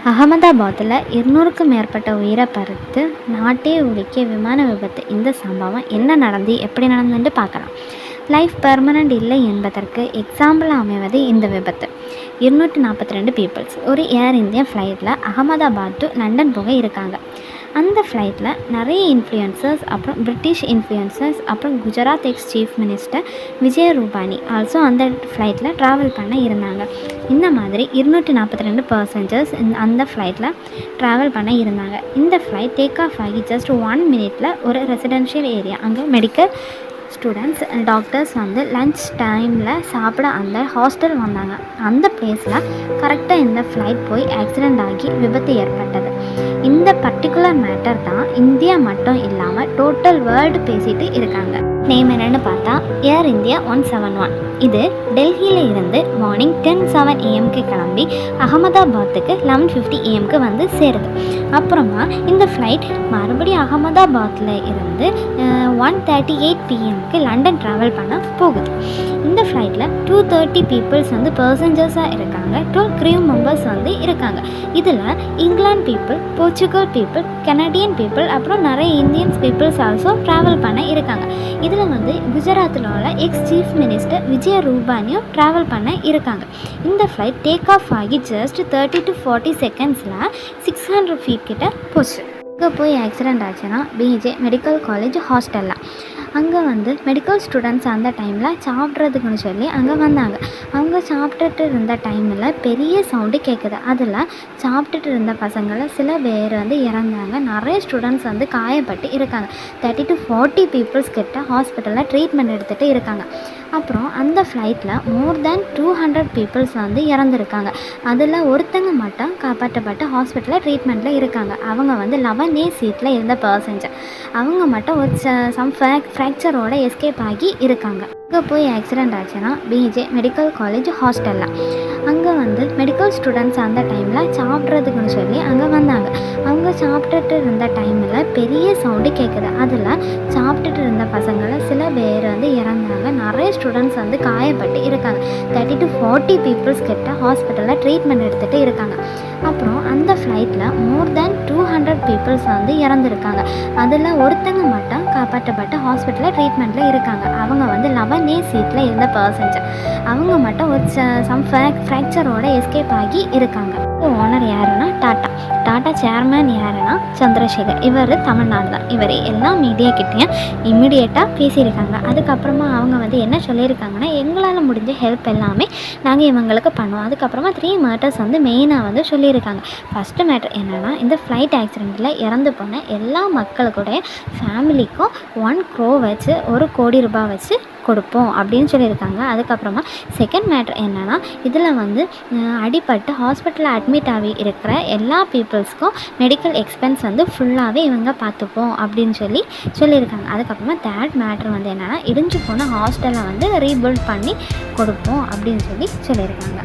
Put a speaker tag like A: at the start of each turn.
A: அகமதாபாத்தில் 200க்கும் மேற்பட்ட உயிரை பறித்து நாட்டே உலுக்கிய விமான விபத்து. இந்த சம்பவம் என்ன நடந்து எப்படி நடந்துன்னு பார்க்கலாம். லைஃப் பெர்மனண்ட் இல்லை என்பதற்கு எக்ஸாம்பிள் அமைவது இந்த விபத்து. 242 பீப்புள்ஸ் ஒரு ஏர் இந்தியா ஃப்ளைட்டில் அகமதாபாத் டு லண்டன் போக இருக்காங்க. அந்த ஃப்ளைட்டில் நிறைய இன்ஃப்ளூயன்சர்ஸ், அப்புறம் பிரிட்டிஷ் இன்ஃப்ளூயன்சர்ஸ், அப்புறம் Gujarat X chief minister Vijay Rupani also அந்த ஃப்ளைட்டில் ட்ராவல் பண்ண இருந்தாங்க. இந்த மாதிரி 242 பேசஞ்சர்ஸ் அந்த ஃப்ளைட்டில் ட்ராவல் பண்ண இருந்தாங்க. இந்த ஃப்ளைட் டேக் ஆஃப் ஆகி ஜஸ்ட் 1 மினிட்ல ஒரு ரெசிடென்ஷியல் ஏரியா, அங்கே மெடிக்கல் ஸ்டூடெண்ட்ஸ் டாக்டர்ஸ் வந்து லன்ச் டைமில் சாப்பிட அந்த ஹாஸ்டல் வந்தாங்க. அந்த பிளேஸில் கரெக்டாக இந்த ஃப்ளைட் போய் ஆக்சிடெண்ட் ஆகி விபத்து ஏற்பட்டது. இந்த பர்டிகுலர் மேட்டர் தான் இந்தியா மட்டும் இல்லாமல் டோட்டல் வேர்ல்டு பேசிகிட்டு இருக்காங்க. நேம் என்னென்னு பார்த்தா ஏர் இந்தியா 171. இது டெல்லியில் இருந்து மார்னிங் 10:07 AM கிளம்பி அகமதாபாத்துக்கு 11:50 AM வந்து சேருது. அப்புறமா இந்த ஃப்ளைட் மறுபடியும் அகமதாபாத்தில் இருந்து 1:38 PM லண்டன் ட்ராவல் பண்ண போகுது. இந்த ஃப்ளைட்டில் 230 பீப்புள்ஸ் வந்து பர்சஞ்சர்ஸாக இருக்காங்க. 12 க்ரூ மெம்பர்ஸ் வந்து இருக்காங்க. இதில் England people, Portugal people, Canadian people, அப்புறம் நிறைய இந்தியன்ஸ் பீப்புள்ஸ் ஆல்சோ ட்ராவல் பண்ண இருக்காங்க. இதில் வந்து குஜராத்தில் உள்ள எக்ஸ் சீஃப் மினிஸ்டர் விஜய் ரூபானியும் ட்ராவல் பண்ண இருக்காங்க. இந்த ஃப்ளைட் டேக் ஆஃப் ஆகி ஜஸ்ட் 30 to 40 செகண்ட்ஸில் 600 ஃபீட் கிட்ட போச்சு. அங்கே போய் ஆக்சிடெண்ட் ஆச்சுன்னா பிஜே மெடிக்கல் காலேஜ் ஹாஸ்டலில். அங்கே வந்து மெடிக்கல் ஸ்டூடெண்ட்ஸ் அந்த டைமில் சாப்பிட்றதுக்குன்னு சொல்லி அங்கே வந்தாங்க. அவங்க சாப்பிட்டுட்டு இருந்த டைமில் பெரிய சவுண்டு கேட்குது. அதில் சாப்பிட்டுட்டு இருந்த பசங்களை சில பேர் வந்து இறந்தாங்க. நிறைய ஸ்டூடெண்ட்ஸ் வந்து காயப்பட்டு இருக்காங்க. 30 to 40 பீப்புள்ஸ் கிட்ட ஹாஸ்பிட்டலில் ட்ரீட்மெண்ட் எடுத்துகிட்டு இருக்காங்க. அப்புறம் அந்த ஃப்ளைட்டில் மோர் தேன் 200 பீப்புள்ஸ் வந்து இறந்துருக்காங்க. அதில் ஒருத்தங்க மட்டும் காப்பாற்றப்பட்டு ஹாஸ்பிட்டலில் ட்ரீட்மெண்ட்டில் இருக்காங்க. அவங்க வந்து 11A சீட்டில் இருந்த பர்சஞ்சர். அவங்க மட்டும் ஒரு சம் ஃப்ராக்சரோட எஸ்கேப் ஆகி இருக்காங்க. அங்கே போய் ஆக்சிடெண்ட் ஆச்சுன்னா பிஜே மெடிக்கல் காலேஜ் ஹாஸ்டலில். அங்கே வந்து மெடிக்கல் ஸ்டூடெண்ட்ஸ் அந்த டைமில் சாப்பிட்றதுக்குன்னு சொல்லி அங்கே வந்தாங்க. அவங்க சாப்பிட்டுட்டு இருந்த டைமில் பெரிய சவுண்டு கேட்குது. அதில் சாப்பிட்டுட்டு இருந்த பசங்களை சில பேர் வந்து இறந்தாங்க. நிறைய ஸ்டூடெண்ட்ஸ் வந்து காயப்பட்டு இருக்காங்க. 30 to 40 பீப்புள்ஸ் கிட்ட ஹாஸ்பிட்டலில் ட்ரீட்மெண்ட் எடுத்துகிட்டு இருக்காங்க. அப்புறம் அந்த ஃப்ளைட்டில் மோர் தேன் 200 பீப்புள்ஸ் வந்து இறந்துருக்காங்க. அதில் ஒருத்தங்க மட்டும் காப்பாற்றப்பட்டு ஹாஸ்பிட்டலில் ட்ரீட்மெண்ட்டில் இருக்காங்க. அவங்க வந்து 11A சீட்டில் இருந்த பர்சஞ்சர். அவங்க மட்டும் ஒரு சம் ஃப்ராக்சரோட எஸ்கேப் ஆகி இருக்காங்க. ஓனர் யாருன்னா டாட்டா சேர்மேன் யாருன்னா சந்திரசேகர். இவர் தமிழ்நாடு தான். இவர் எல்லா மீடியா கிட்டேயும் இம்மிடியேட்டாக பேசியிருக்காங்க. அதுக்கப்புறமா அவங்க வந்து என்ன சொல்லியிருக்காங்கன்னா, எங்களால் முடிஞ்ச ஹெல்ப் எல்லாமே நாங்கள் இவங்களுக்கு பண்ணுவோம். அதுக்கப்புறமா 3 மேட்டர்ஸ் வந்து மெயினாக வந்து சொல்லியிருக்காங்க. ஃபஸ்ட்டு மேட்டர் என்னென்னா, இந்த ஃப்ளைட் ஆக்சிடெண்ட்டில் இறந்து போன எல்லா மக்களுடைய ஃபேமிலிக்கும் 1 crore வச்சு 1 கோடி ரூபாய் வச்சு கொடுப்போம் அப்படின்னு சொல்லியிருக்காங்க. அதுக்கப்புறமா செகண்ட் மேட்ரு என்னென்னா, இதில் வந்து அடிபட்டு ஹாஸ்பிட்டலில் அட்மிட் ஆகி இருக்கிற எல்லா பீப்புள்ஸ்க்கும் மெடிக்கல் எக்ஸ்பென்ஸ் வந்து ஃபுல்லாகவே இவங்க பார்த்துப்போம் அப்படின்னு சொல்லியிருக்காங்க. அதுக்கப்புறமா தேர்ட் மேட்ரு வந்து என்னென்னா, இடிஞ்சு போன ஹாஸ்டலை வந்து ரீபில்ட் பண்ணி கொடுப்போம் அப்படின்னு சொல்லியிருக்காங்க.